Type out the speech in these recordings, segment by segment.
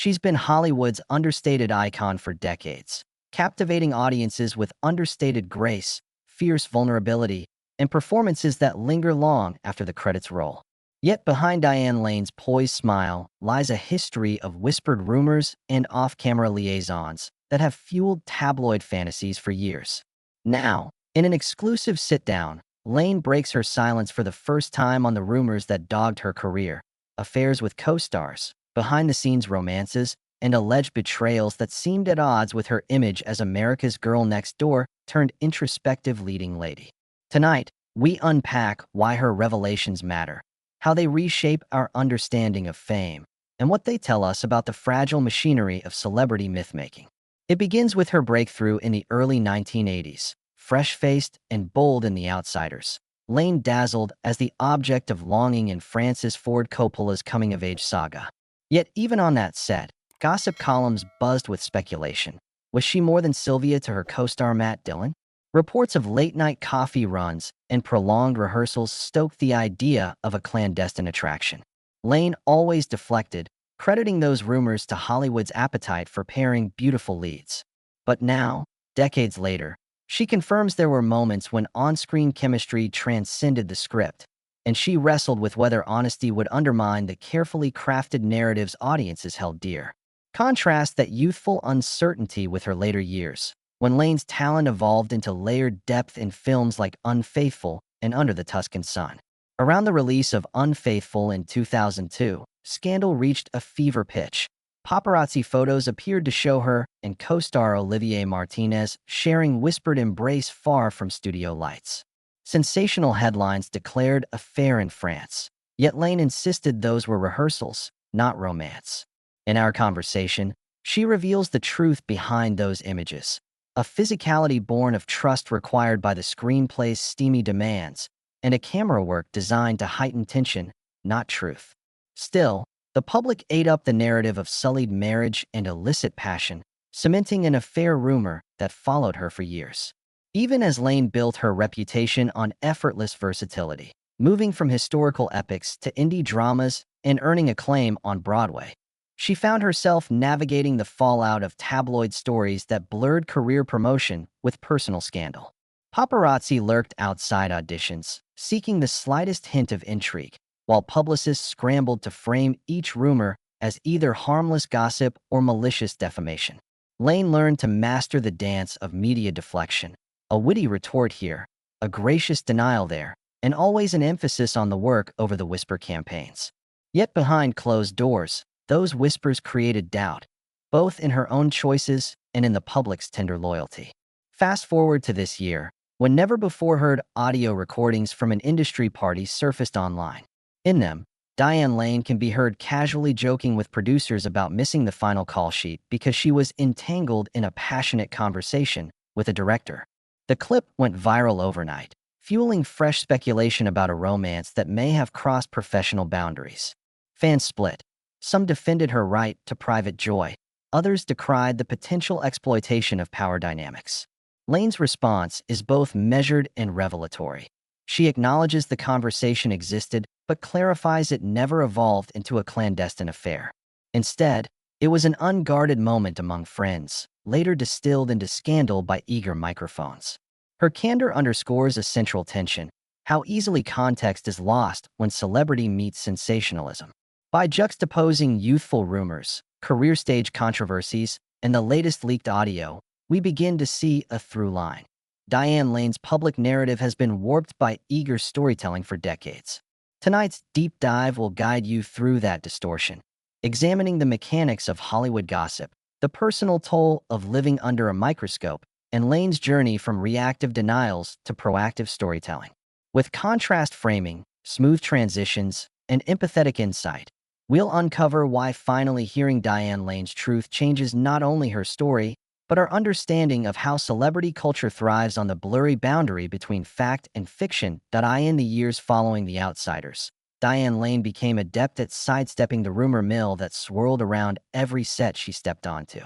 She's been Hollywood's understated icon for decades, captivating audiences with understated grace, fierce vulnerability, and performances that linger long after the credits roll. Yet behind Diane Lane's poised smile lies a history of whispered rumors and off-camera liaisons that have fueled tabloid fantasies for years. Now, in an exclusive sit-down, Lane breaks her silence for the first time on the rumors that dogged her career: affairs with co-stars, behind-the-scenes romances, and alleged betrayals that seemed at odds with her image as America's girl next door turned introspective leading lady. Tonight, we unpack why her revelations matter, how they reshape our understanding of fame, and what they tell us about the fragile machinery of celebrity mythmaking. It begins with her breakthrough in the early 1980s. Fresh-faced and bold in The Outsiders, Lane dazzled as the object of longing in Francis Ford Coppola's coming-of-age saga. Yet even on that set, gossip columns buzzed with speculation. Was she more than Sylvia to her co-star Matt Dillon? Reports of late-night coffee runs and prolonged rehearsals stoked the idea of a clandestine attraction. Lane always deflected, crediting those rumors to Hollywood's appetite for pairing beautiful leads. But now, decades later, she confirms there were moments when on-screen chemistry transcended the script, and she wrestled with whether honesty would undermine the carefully crafted narratives audiences held dear. Contrast that youthful uncertainty with her later years, when Lane's talent evolved into layered depth in films like Unfaithful and Under the Tuscan Sun. Around the release of Unfaithful in 2002, scandal reached a fever pitch. Paparazzi photos appeared to show her and co-star Olivier Martinez sharing whispered embrace far from studio lights. Sensational headlines declared affair in France, yet Lane insisted those were rehearsals, not romance. In our conversation, she reveals the truth behind those images, a physicality born of trust required by the screenplay's steamy demands, and a camera work designed to heighten tension, not truth. Still, the public ate up the narrative of sullied marriage and illicit passion, cementing an affair rumor that followed her for years. Even as Lane built her reputation on effortless versatility, moving from historical epics to indie dramas and earning acclaim on Broadway, she found herself navigating the fallout of tabloid stories that blurred career promotion with personal scandal. Paparazzi lurked outside auditions, seeking the slightest hint of intrigue, while publicists scrambled to frame each rumor as either harmless gossip or malicious defamation. Lane learned to master the dance of media deflection, a witty retort here, a gracious denial there, and always an emphasis on the work over the whisper campaigns. Yet behind closed doors, those whispers created doubt, both in her own choices and in the public's tender loyalty. Fast forward to this year, when never-before-heard audio recordings from an industry party surfaced online. In them, Diane Lane can be heard casually joking with producers about missing the final call sheet because she was entangled in a passionate conversation with a director. The clip went viral overnight, fueling fresh speculation about a romance that may have crossed professional boundaries. Fans split. Some defended her right to private joy. Others decried the potential exploitation of power dynamics. Lane's response is both measured and revelatory. She acknowledges the conversation existed, but clarifies it never evolved into a clandestine affair. Instead, it was an unguarded moment among friends, later distilled into scandal by eager microphones. Her candor underscores a central tension: how easily context is lost when celebrity meets sensationalism. By juxtaposing youthful rumors, career stage controversies, and the latest leaked audio, we begin to see a through line. Diane Lane's public narrative has been warped by eager storytelling for decades. Tonight's deep dive will guide you through that distortion, examining the mechanics of Hollywood gossip, the personal toll of living under a microscope, and Lane's journey from reactive denials to proactive storytelling. With contrast framing, smooth transitions, and empathetic insight, we'll uncover why finally hearing Diane Lane's truth changes not only her story, but our understanding of how celebrity culture thrives on the blurry boundary between fact and fiction. In the years following The Outsiders, Diane Lane became adept at sidestepping the rumor mill that swirled around every set she stepped onto.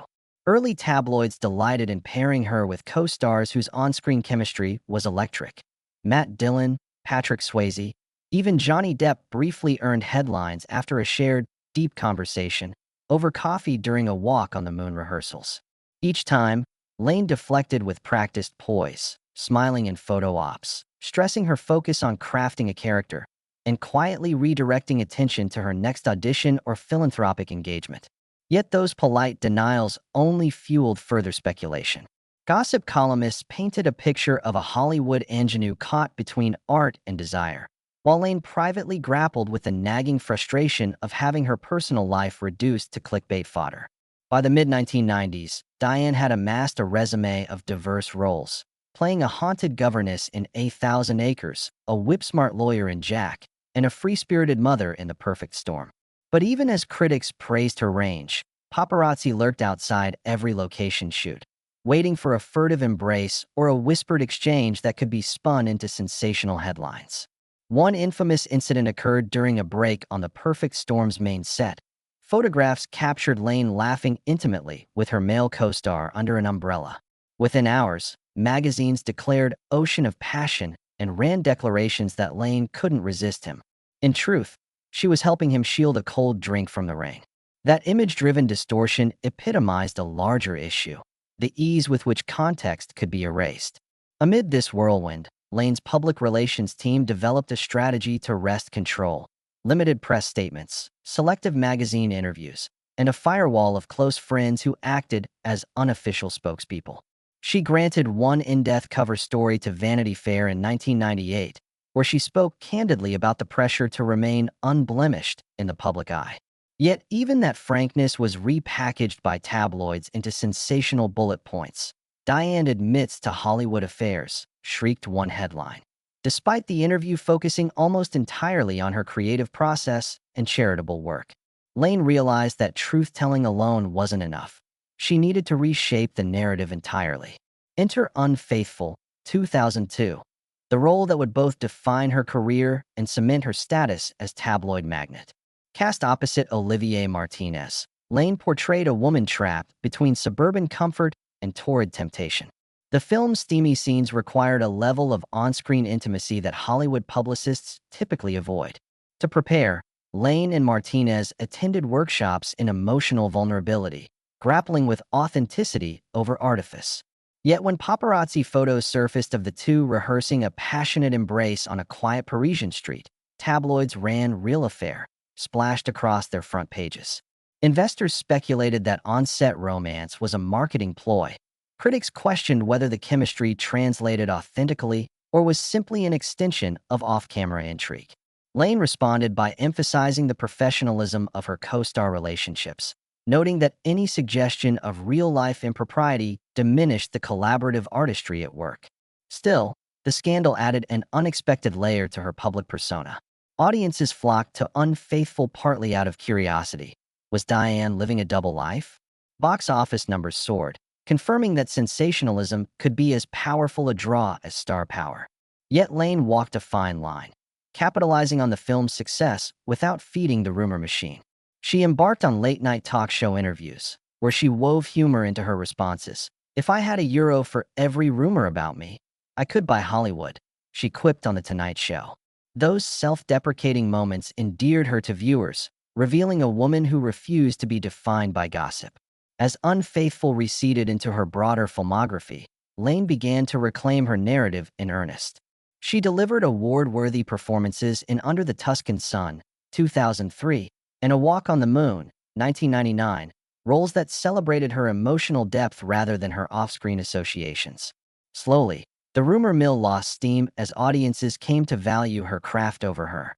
Early tabloids delighted in pairing her with co-stars whose on-screen chemistry was electric. Matt Dillon, Patrick Swayze, even Johnny Depp briefly earned headlines after a shared, deep conversation, over coffee during a walk on the moon rehearsals. Each time, Lane deflected with practiced poise, smiling in photo ops, stressing her focus on crafting a character, and quietly redirecting attention to her next audition or philanthropic engagement. Yet those polite denials only fueled further speculation. Gossip columnists painted a picture of a Hollywood ingenue caught between art and desire, while Lane privately grappled with the nagging frustration of having her personal life reduced to clickbait fodder. By the mid-1990s, Diane had amassed a resume of diverse roles, playing a haunted governess in A Thousand Acres, a whip-smart lawyer in Jack, and a free-spirited mother in The Perfect Storm. But even as critics praised her range, paparazzi lurked outside every location shoot, waiting for a furtive embrace or a whispered exchange that could be spun into sensational headlines. One infamous incident occurred during a break on The Perfect Storm's main set. Photographs captured Lane laughing intimately with her male co-star under an umbrella. Within hours, magazines declared ocean of passion and ran declarations that Lane couldn't resist him. In truth, she was helping him shield a cold drink from the rain. That image-driven distortion epitomized a larger issue: the ease with which context could be erased. Amid this whirlwind, Lane's public relations team developed a strategy to wrest control: limited press statements, selective magazine interviews, and a firewall of close friends who acted as unofficial spokespeople. She granted one in-depth cover story to Vanity Fair in 1998, where she spoke candidly about the pressure to remain unblemished in the public eye. Yet even that frankness was repackaged by tabloids into sensational bullet points. "Diane admits to Hollywood affairs," shrieked one headline. Despite the interview focusing almost entirely on her creative process and charitable work, Lane realized that truth-telling alone wasn't enough. She needed to reshape the narrative entirely. Enter Unfaithful, 2002, the role that would both define her career and cement her status as tabloid magnate. Cast opposite Olivier Martinez, Lane portrayed a woman trapped between suburban comfort and torrid temptation. The film's steamy scenes required a level of on-screen intimacy that Hollywood publicists typically avoid. To prepare, Lane and Martinez attended workshops in emotional vulnerability, grappling with authenticity over artifice. Yet when paparazzi photos surfaced of the two rehearsing a passionate embrace on a quiet Parisian street, tabloids ran real affair, splashed across their front pages. Investors speculated that on-set romance was a marketing ploy. Critics questioned whether the chemistry translated authentically or was simply an extension of off-camera intrigue. Lane responded by emphasizing the professionalism of her co-star relationships, noting that any suggestion of real-life impropriety diminished the collaborative artistry at work. Still, the scandal added an unexpected layer to her public persona. Audiences flocked to Unfaithful partly out of curiosity. Was Diane living a double life? Box office numbers soared, confirming that sensationalism could be as powerful a draw as star power. Yet Lane walked a fine line, capitalizing on the film's success without feeding the rumor machine. She embarked on late-night talk show interviews, where she wove humor into her responses. "If I had €1 for every rumor about me, I could buy Hollywood," she quipped on The Tonight Show. Those self-deprecating moments endeared her to viewers, revealing a woman who refused to be defined by gossip. As Unfaithful receded into her broader filmography, Lane began to reclaim her narrative in earnest. She delivered award-worthy performances in Under the Tuscan Sun, 2003, and A Walk on the Moon, 1999, roles that celebrated her emotional depth rather than her off-screen associations. Slowly, the rumor mill lost steam as audiences came to value her craft over her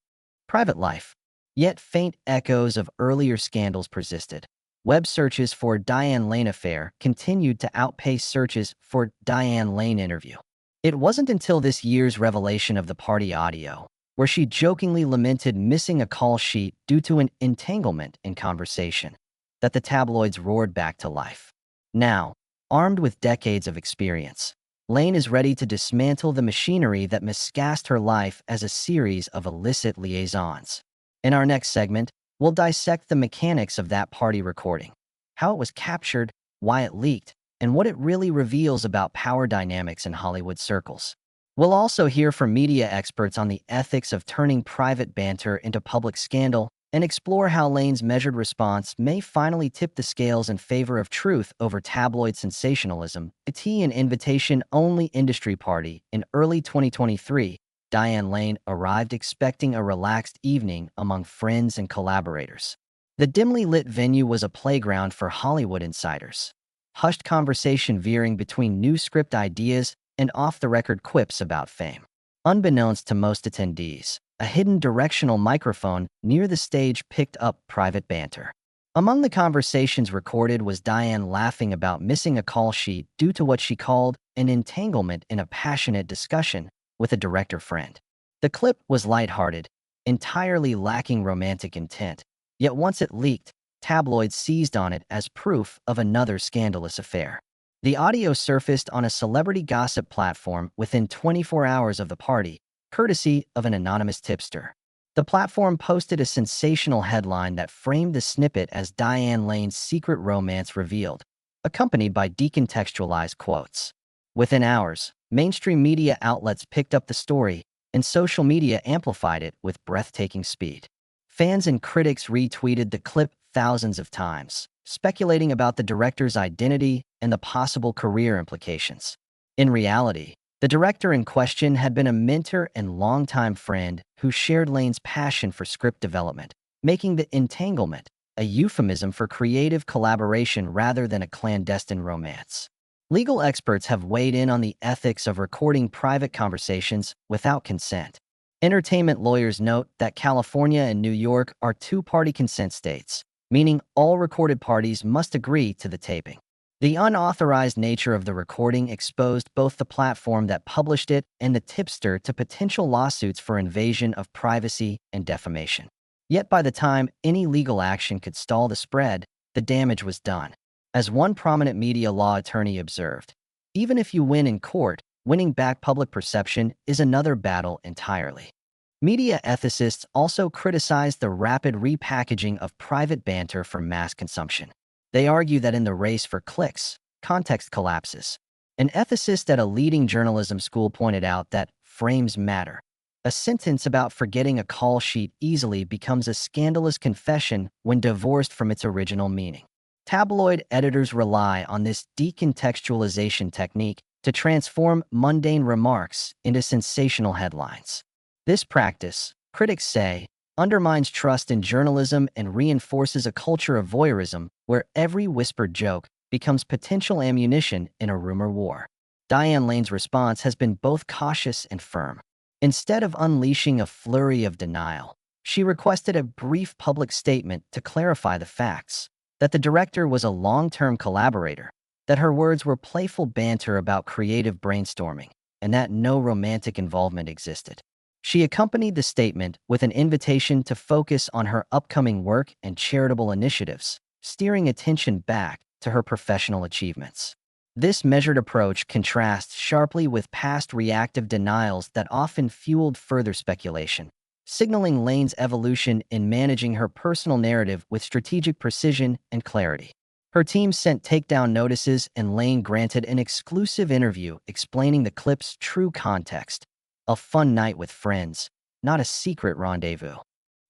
private life. Yet faint echoes of earlier scandals persisted. Web searches for Diane Lane affair continued to outpace searches for Diane Lane interview. It wasn't until this year's revelation of the party audio, where she jokingly lamented missing a call sheet due to an entanglement in conversation, that the tabloids roared back to life. Now, armed with decades of experience, Lane is ready to dismantle the machinery that miscast her life as a series of illicit liaisons. In our next segment, we'll dissect the mechanics of that party recording, how it was captured, why it leaked, and what it really reveals about power dynamics in Hollywood circles. We'll also hear from media experts on the ethics of turning private banter into public scandal and explore how Lane's measured response may finally tip the scales in favor of truth over tabloid sensationalism. At an invitation-only industry party in early 2023, Diane Lane arrived expecting a relaxed evening among friends and collaborators. The dimly lit venue was a playground for Hollywood insiders. Hushed conversation veering between new script ideas and off-the-record quips about fame. Unbeknownst to most attendees, a hidden directional microphone near the stage picked up private banter. Among the conversations recorded was Diane laughing about missing a call sheet due to what she called an entanglement in a passionate discussion with a director friend. The clip was lighthearted, entirely lacking romantic intent, yet once it leaked, tabloids seized on it as proof of another scandalous affair. The audio surfaced on a celebrity gossip platform within 24 hours of the party, courtesy of an anonymous tipster. The platform posted a sensational headline that framed the snippet as Diane Lane's secret romance revealed, accompanied by decontextualized quotes. Within hours, mainstream media outlets picked up the story, and social media amplified it with breathtaking speed. Fans and critics retweeted the clip thousands of times, speculating about the director's identity and the possible career implications. In reality, the director in question had been a mentor and longtime friend who shared Lane's passion for script development, making the entanglement a euphemism for creative collaboration rather than a clandestine romance. Legal experts have weighed in on the ethics of recording private conversations without consent. Entertainment lawyers note that California and New York are two-party consent states, meaning all recorded parties must agree to the taping. The unauthorized nature of the recording exposed both the platform that published it and the tipster to potential lawsuits for invasion of privacy and defamation. Yet by the time any legal action could stall the spread, the damage was done. As one prominent media law attorney observed, even if you win in court, winning back public perception is another battle entirely. Media ethicists also criticized the rapid repackaging of private banter for mass consumption. They argue that in the race for clicks, context collapses. An ethicist at a leading journalism school pointed out that frames matter. A sentence about forgetting a call sheet easily becomes a scandalous confession when divorced from its original meaning. Tabloid editors rely on this decontextualization technique to transform mundane remarks into sensational headlines. This practice, critics say, undermines trust in journalism and reinforces a culture of voyeurism where every whispered joke becomes potential ammunition in a rumor war. Diane Lane's response has been both cautious and firm. Instead of unleashing a flurry of denial, she requested a brief public statement to clarify the facts, that the director was a long-term collaborator, that her words were playful banter about creative brainstorming, and that no romantic involvement existed. She accompanied the statement with an invitation to focus on her upcoming work and charitable initiatives, steering attention back to her professional achievements. This measured approach contrasts sharply with past reactive denials that often fueled further speculation, signaling Lane's evolution in managing her personal narrative with strategic precision and clarity. Her team sent takedown notices and Lane granted an exclusive interview explaining the clip's true context. A fun night with friends, not a secret rendezvous.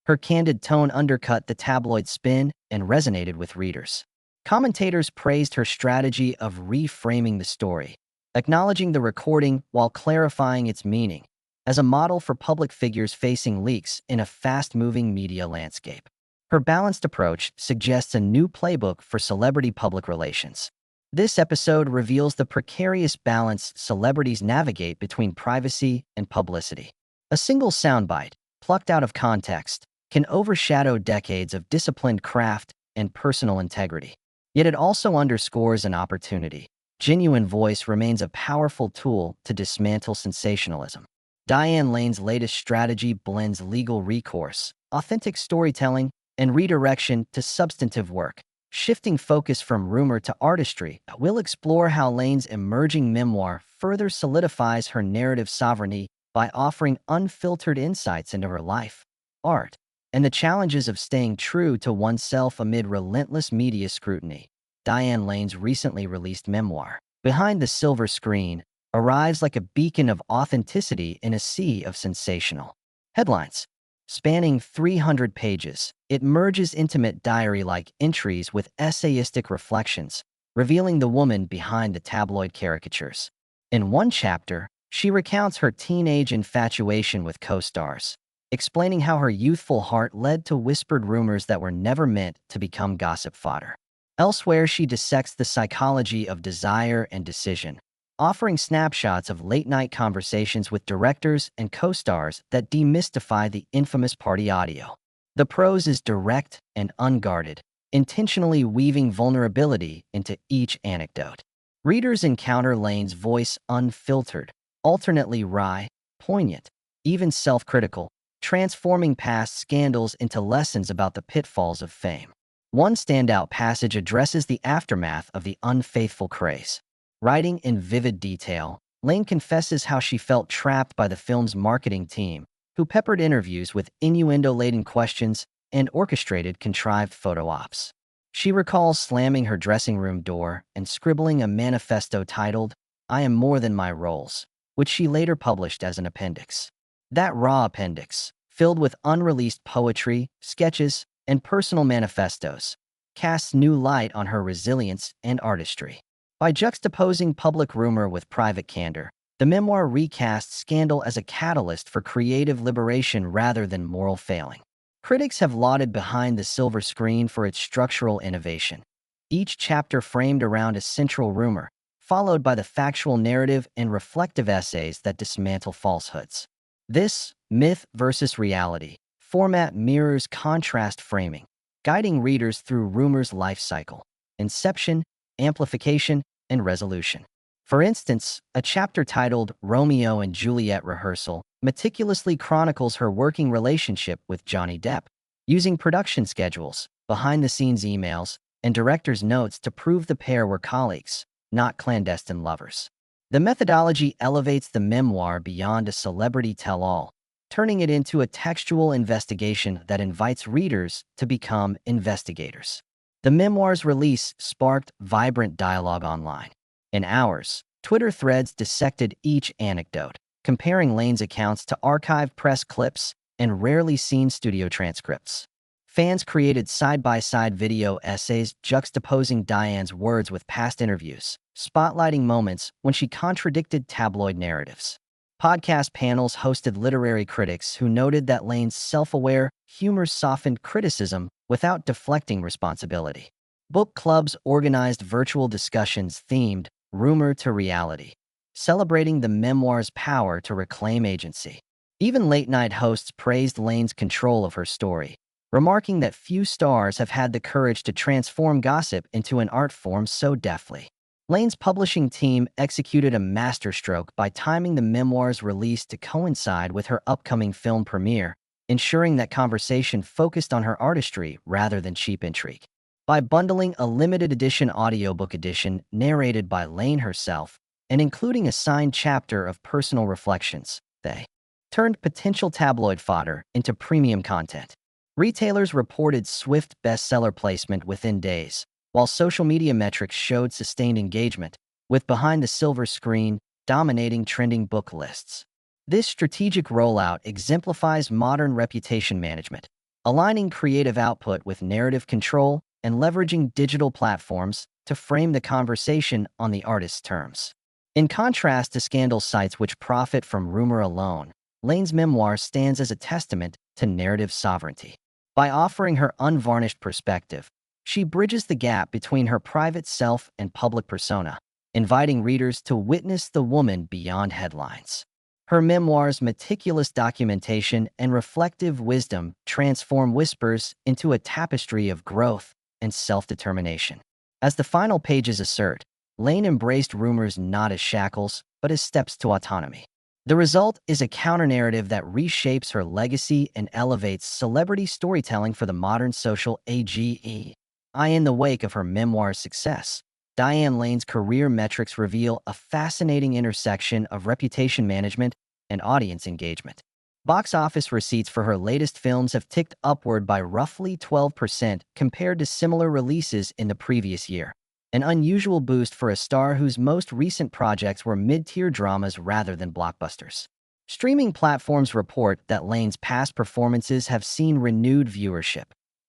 Her candid tone undercut the tabloid spin and resonated with readers. Commentators praised her strategy of reframing the story, acknowledging the recording while clarifying its meaning, as a model for public figures facing leaks in a fast-moving media landscape. Her balanced approach suggests a new playbook for celebrity public relations. This episode reveals the precarious balance celebrities navigate between privacy and publicity. A single soundbite, plucked out of context, can overshadow decades of disciplined craft and personal integrity. Yet it also underscores an opportunity. Genuine voice remains a powerful tool to dismantle sensationalism. Diane Lane's latest strategy blends legal recourse, authentic storytelling, and redirection to substantive work. Shifting focus from rumor to artistry, we'll explore how Lane's emerging memoir further solidifies her narrative sovereignty by offering unfiltered insights into her life, art, and the challenges of staying true to oneself amid relentless media scrutiny. Diane Lane's recently released memoir, Behind the Silver Screen, arrives like a beacon of authenticity in a sea of sensational headlines. Spanning 300 pages, It merges intimate diary-like entries with essayistic reflections, revealing the woman behind the tabloid caricatures. In one chapter, she recounts her teenage infatuation with co-stars, explaining how her youthful heart led to whispered rumors that were never meant to become gossip fodder. Elsewhere, she dissects the psychology of desire and decision, offering snapshots of late-night conversations with directors and co-stars that demystify the infamous party audio. The prose is direct and unguarded, intentionally weaving vulnerability into each anecdote. Readers encounter Lane's voice unfiltered, alternately wry, poignant, even self-critical, transforming past scandals into lessons about the pitfalls of fame. One standout passage addresses the aftermath of the unfaithful craze. Writing in vivid detail, Lane confesses how she felt trapped by the film's marketing team, who peppered interviews with innuendo-laden questions and orchestrated contrived photo ops. She recalls slamming her dressing room door and scribbling a manifesto titled, "I am more than my roles," which she later published as an appendix. That raw appendix, filled with unreleased poetry, sketches, and personal manifestos, casts new light on her resilience and artistry. By juxtaposing public rumor with private candor, the memoir recasts scandal as a catalyst for creative liberation rather than moral failing. Critics have lauded Behind the Silver Screen for its structural innovation, each chapter framed around a central rumor, followed by the factual narrative and reflective essays that dismantle falsehoods. This myth versus reality format mirrors contrast framing, guiding readers through rumors' life cycle, inception, amplification, and resolution. For instance, a chapter titled Romeo and Juliet Rehearsal meticulously chronicles her working relationship with Johnny Depp, using production schedules, behind-the-scenes emails, and director's notes to prove the pair were colleagues, not clandestine lovers. The methodology elevates the memoir beyond a celebrity tell-all, turning it into a textual investigation that invites readers to become investigators. The memoir's release sparked vibrant dialogue online. In hours, Twitter threads dissected each anecdote, comparing Lane's accounts to archived press clips and rarely seen studio transcripts. Fans created side-by-side video essays juxtaposing Diane's words with past interviews, spotlighting moments when she contradicted tabloid narratives. Podcast panels hosted literary critics who noted that Lane's self-aware humor softened criticism without deflecting responsibility. Book clubs organized virtual discussions themed Rumor to Reality, celebrating the memoir's power to reclaim agency. Even late-night hosts praised Lane's control of her story, remarking that few stars have had the courage to transform gossip into an art form so deftly. Lane's publishing team executed a masterstroke by timing the memoir's release to coincide with her upcoming film premiere, ensuring that conversation focused on her artistry rather than cheap intrigue. By bundling a limited edition audiobook edition narrated by Lane herself and including a signed chapter of personal reflections, they turned potential tabloid fodder into premium content. Retailers reported swift bestseller placement within days, while social media metrics showed sustained engagement, with Behind the Silver Screen dominating trending book lists. This strategic rollout exemplifies modern reputation management, aligning creative output with narrative control and leveraging digital platforms to frame the conversation on the artist's terms. In contrast to scandal sites which profit from rumor alone, Lane's memoir stands as a testament to narrative sovereignty. By offering her unvarnished perspective, she bridges the gap between her private self and public persona, inviting readers to witness the woman beyond headlines. Her memoir's meticulous documentation and reflective wisdom transform whispers into a tapestry of growth and self-determination. As the final pages assert, Lane embraced rumors not as shackles, but as steps to autonomy. The result is a counter-narrative that reshapes her legacy and elevates celebrity storytelling for the modern social age. In the wake of her memoir's success, Diane Lane's career metrics reveal a fascinating intersection of reputation management and audience engagement. Box office receipts for her latest films have ticked upward by roughly 12% compared to similar releases in the previous year, an unusual boost for a star whose most recent projects were mid-tier dramas rather than blockbusters. Streaming platforms report that Lane's past performances have seen renewed viewership,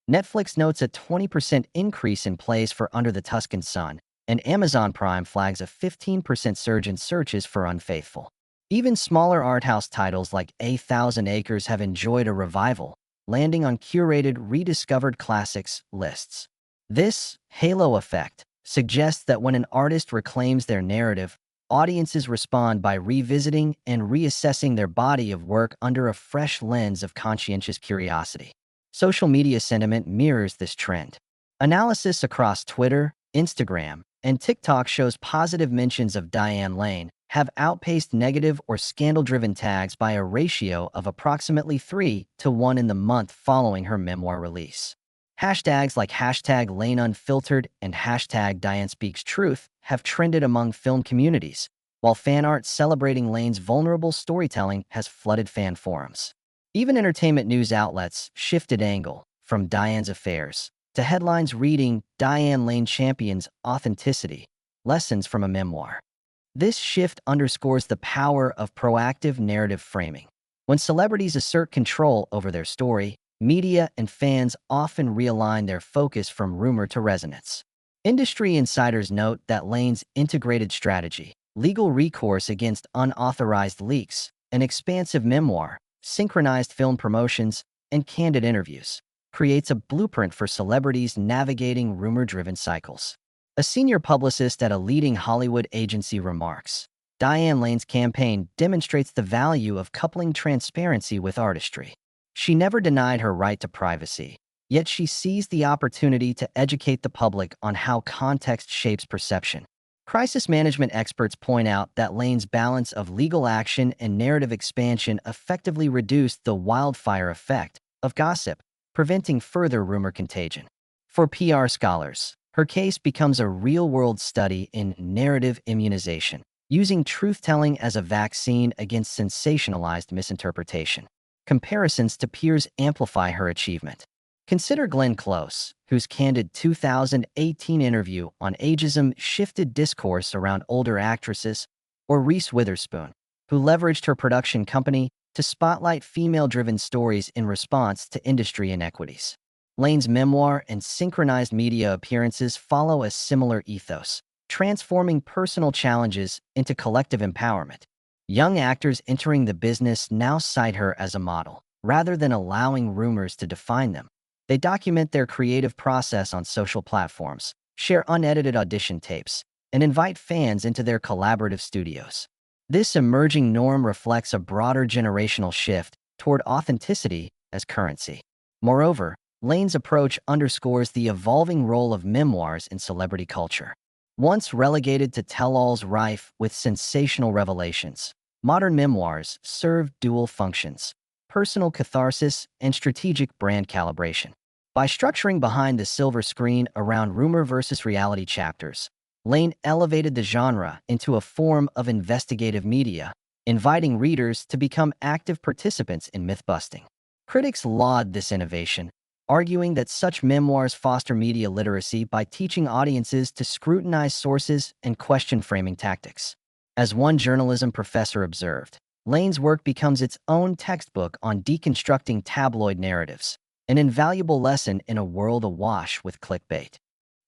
Netflix notes a 20% increase in plays for Under the Tuscan Sun, and Amazon Prime flags a 15% surge in searches for Unfaithful. Even smaller art house titles like A Thousand Acres have enjoyed a revival, landing on curated, rediscovered classics lists. This halo effect suggests that when an artist reclaims their narrative, audiences respond by revisiting and reassessing their body of work under a fresh lens of conscientious curiosity. Social media sentiment mirrors this trend. Analysis across Twitter, Instagram, and TikTok shows positive mentions of Diane Lane have outpaced negative or scandal-driven tags by a ratio of approximately 3 to 1 in the month following her memoir release. Hashtags like hashtag #LaneUnfiltered and hashtag DianeSpeaksTruth have trended among film communities, while fan art celebrating Lane's vulnerable storytelling has flooded fan forums. Even entertainment news outlets shifted angle from Diane's affairs to headlines reading Diane Lane champions authenticity, lessons from a memoir. This shift underscores the power of proactive narrative framing. When celebrities assert control over their story, media and fans often realign their focus from rumor to resonance. Industry insiders note that Lane's integrated strategy, legal recourse against unauthorized leaks, an expansive memoir, synchronized film promotions, and candid interviews, creates a blueprint for celebrities navigating rumor-driven cycles. A senior publicist at a leading Hollywood agency remarks, Diane Lane's campaign demonstrates the value of coupling transparency with artistry. She never denied her right to privacy, yet she seized the opportunity to educate the public on how context shapes perception. Crisis management experts point out that Lane's balance of legal action and narrative expansion effectively reduced the wildfire effect of gossip, preventing further rumor contagion. For PR scholars, her case becomes a real-world study in narrative immunization, using truth-telling as a vaccine against sensationalized misinterpretation. Comparisons to peers amplify her achievement. Consider Glenn Close, whose candid 2018 interview on ageism shifted discourse around older actresses, or Reese Witherspoon, who leveraged her production company to spotlight female-driven stories in response to industry inequities. Lane's memoir and synchronized media appearances follow a similar ethos, transforming personal challenges into collective empowerment. Young actors entering the business now cite her as a model, rather than allowing rumors to define them. They document their creative process on social platforms, share unedited audition tapes, and invite fans into their collaborative studios. This emerging norm reflects a broader generational shift toward authenticity as currency. Moreover, Lane's approach underscores the evolving role of memoirs in celebrity culture. Once relegated to tell-alls rife with sensational revelations, modern memoirs serve dual functions: personal catharsis and strategic brand calibration. By structuring behind the silver screen around rumor versus reality chapters, Lane elevated the genre into a form of investigative media, inviting readers to become active participants in myth-busting. Critics laud this innovation, arguing that such memoirs foster media literacy by teaching audiences to scrutinize sources and question framing tactics. As one journalism professor observed, Lane's work becomes its own textbook on deconstructing tabloid narratives, an invaluable lesson in a world awash with clickbait.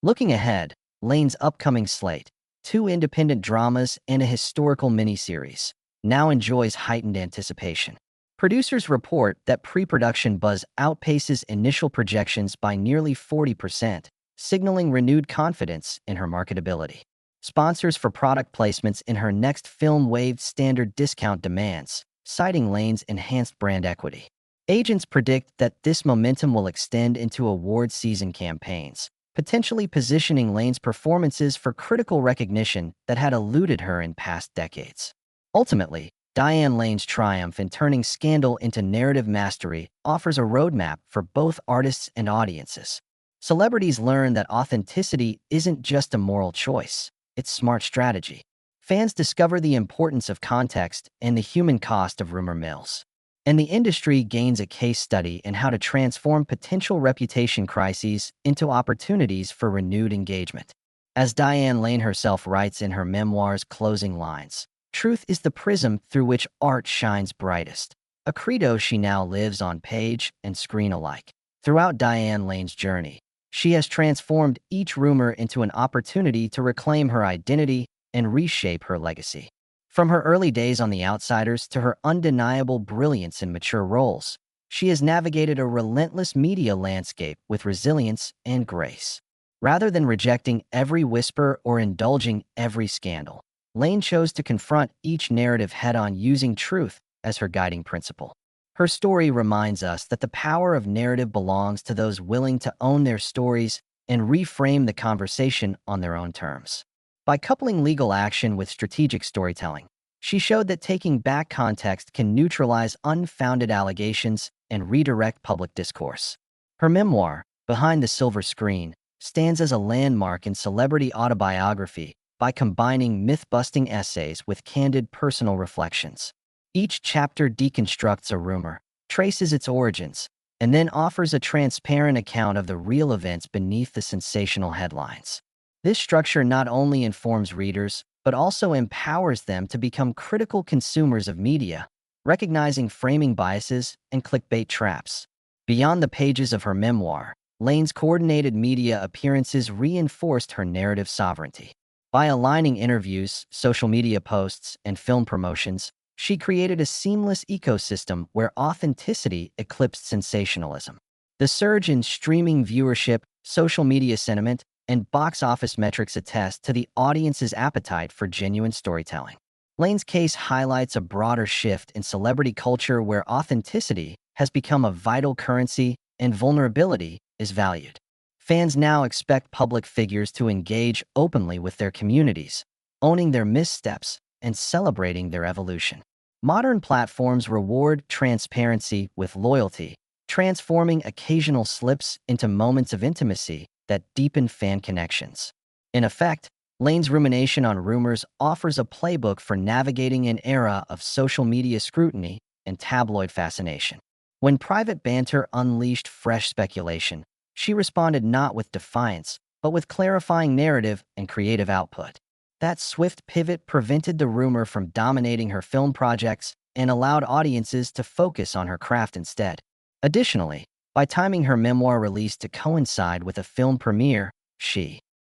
Looking ahead, Lane's upcoming slate, 2 independent dramas and a historical miniseries, now enjoys heightened anticipation. Producers report that pre-production buzz outpaces initial projections by nearly 40%, signaling renewed confidence in her marketability. Sponsors for product placements in her next film waived standard discount demands, citing Lane's enhanced brand equity. Agents predict that this momentum will extend into award season campaigns, potentially positioning Lane's performances for critical recognition that had eluded her in past decades. Ultimately, Diane Lane's triumph in turning scandal into narrative mastery offers a roadmap for both artists and audiences. Celebrities learn that authenticity isn't just a moral choice, it's smart strategy. Fans discover the importance of context and the human cost of rumor mills. And the industry gains a case study in how to transform potential reputation crises into opportunities for renewed engagement. As Diane Lane herself writes in her memoir's closing lines, "Truth is the prism through which art shines brightest," a credo she now lives on page and screen alike. Throughout Diane Lane's journey, she has transformed each rumor into an opportunity to reclaim her identity and reshape her legacy. From her early days on The Outsiders to her undeniable brilliance in mature roles, she has navigated a relentless media landscape with resilience and grace. Rather than rejecting every whisper or indulging every scandal, Lane chose to confront each narrative head-on using truth as her guiding principle. Her story reminds us that the power of narrative belongs to those willing to own their stories and reframe the conversation on their own terms. By coupling legal action with strategic storytelling, she showed that taking back context can neutralize unfounded allegations and redirect public discourse. Her memoir, Behind the Silver Screen, stands as a landmark in celebrity autobiography by combining myth-busting essays with candid personal reflections. Each chapter deconstructs a rumor, traces its origins, and then offers a transparent account of the real events beneath the sensational headlines. This structure not only informs readers, but also empowers them to become critical consumers of media, recognizing framing biases and clickbait traps. Beyond the pages of her memoir, Lane's coordinated media appearances reinforced her narrative sovereignty. By aligning interviews, social media posts, and film promotions, she created a seamless ecosystem where authenticity eclipsed sensationalism. The surge in streaming viewership, social media sentiment, and box office metrics attest to the audience's appetite for genuine storytelling. Lane's case highlights a broader shift in celebrity culture where authenticity has become a vital currency and vulnerability is valued. Fans now expect public figures to engage openly with their communities, owning their missteps and celebrating their evolution. Modern platforms reward transparency with loyalty, transforming occasional slips into moments of intimacy that deepen fan connections. In effect, Lane's rumination on rumors offers a playbook for navigating an era of social media scrutiny and tabloid fascination. When private banter unleashed fresh speculation, she responded not with defiance, but with clarifying narrative and creative output. That swift pivot prevented the rumor from dominating her film projects and allowed audiences to focus on her craft instead. Additionally, by timing her memoir release to coincide with a film premiere, she